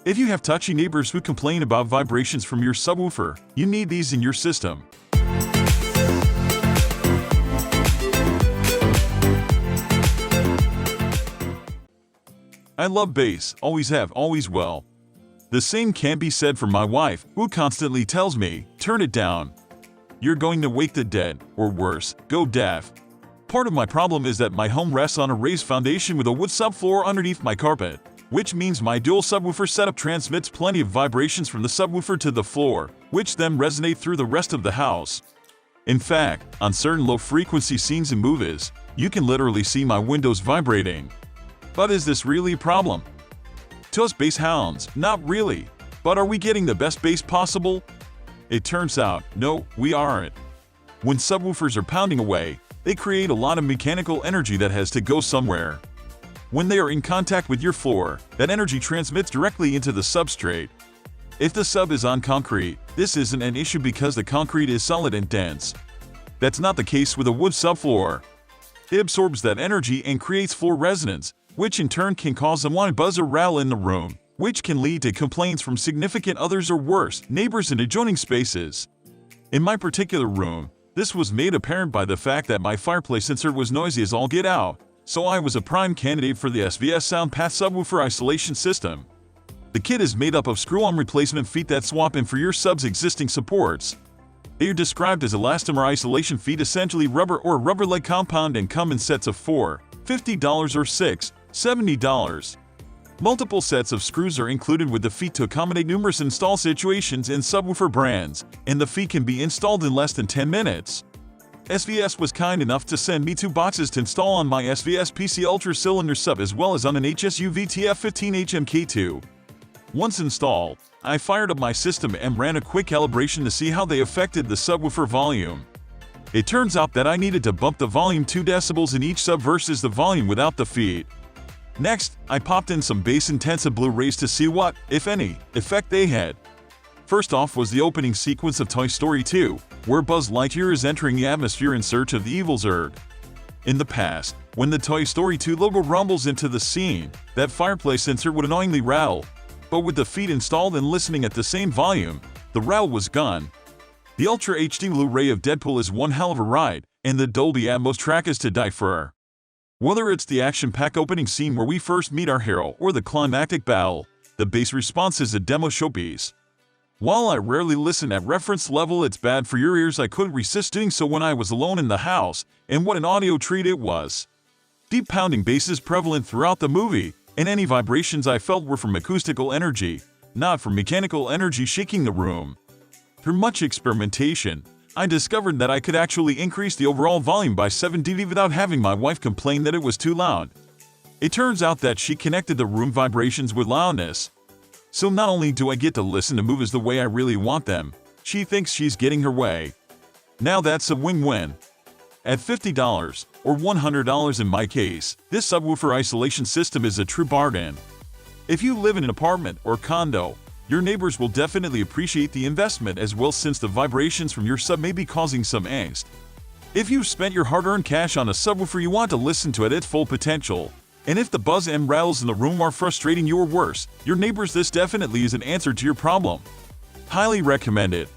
If you have touchy neighbors who complain about vibrations from your subwoofer, you need these in your system. I love bass, always have, always will. The same can be said for my wife, who constantly tells me, turn it down. You're going to wake the dead, or worse, go deaf. Part of my problem is that my home rests on a raised foundation with a wood subfloor underneath my carpet, which means my dual subwoofer setup transmits plenty of vibrations from the subwoofer to the floor, which then resonate through the rest of the house. In fact, on certain low-frequency scenes and movies, you can literally see my windows vibrating. But is this really a problem? To us bass hounds, not really. But are we getting the best bass possible? It turns out, no, we aren't. When subwoofers are pounding away, they create a lot of mechanical energy that has to go somewhere. When they are in contact with your floor, that energy transmits directly into the substrate. If the sub is on concrete, this isn't an issue because the concrete is solid and dense. That's not the case with a wood subfloor. It absorbs that energy and creates floor resonance, which in turn can cause a whine, buzz or rattle in the room, which can lead to complaints from significant others or worse, neighbors in adjoining spaces. In my particular room, this was made apparent by the fact that my fireplace sensor was noisy as all get out, so I was a prime candidate for the SVS SoundPath Subwoofer isolation system. The kit is made up of screw-on replacement feet that swap in for your sub's existing supports. They are described as elastomer isolation feet, essentially rubber or rubber-like compound, and come in sets of 4, $50 or 6, $70. Multiple sets of screws are included with the feet to accommodate numerous install situations in subwoofer brands, and the feet can be installed in less than 10 minutes. SVS was kind enough to send me 2 boxes to install on my SVS PC Ultra cylinder sub as well as on an HSU VTF15HMK2. Once installed, I fired up my system and ran a quick calibration to see how they affected the subwoofer volume. It turns out that I needed to bump the volume 2 decibels in each sub versus the volume without the feet. Next, I popped in some bass-intensive Blu-rays to see what, if any, effect they had. First off was the opening sequence of Toy Story 2, where Buzz Lightyear is entering the atmosphere in search of the evil Zurg. In the past, when the Toy Story 2 logo rumbles into the scene, that fireplace sensor would annoyingly rattle. But with the feet installed and listening at the same volume, the rattle was gone. The Ultra HD Blu-ray of Deadpool is one hell of a ride, and the Dolby Atmos track is to die for. Whether it's the action-packed opening scene where we first meet our hero or the climactic battle, the bass response is a demo showpiece. While I rarely listen at reference level, it's bad for your ears. I couldn't resist doing so when I was alone in the house, and what an audio treat it was. Deep pounding bass is prevalent throughout the movie, and any vibrations I felt were from acoustical energy, not from mechanical energy shaking the room. Through much experimentation, I discovered that I could actually increase the overall volume by 7 dB without having my wife complain that it was too loud. It turns out that she connected the room vibrations with loudness. So not only do I get to listen to movies the way I really want them, she thinks she's getting her way. Now that's a win-win. At $50, or $100 in my case, this subwoofer isolation system is a true bargain. If you live in an apartment or condo, your neighbors will definitely appreciate the investment as well, since the vibrations from your sub may be causing some angst. If you've spent your hard-earned cash on a subwoofer, you want to listen to it at its full potential. And if the buzz and rattles in the room are frustrating you or worse, your neighbors, this definitely is an answer to your problem. Highly recommended.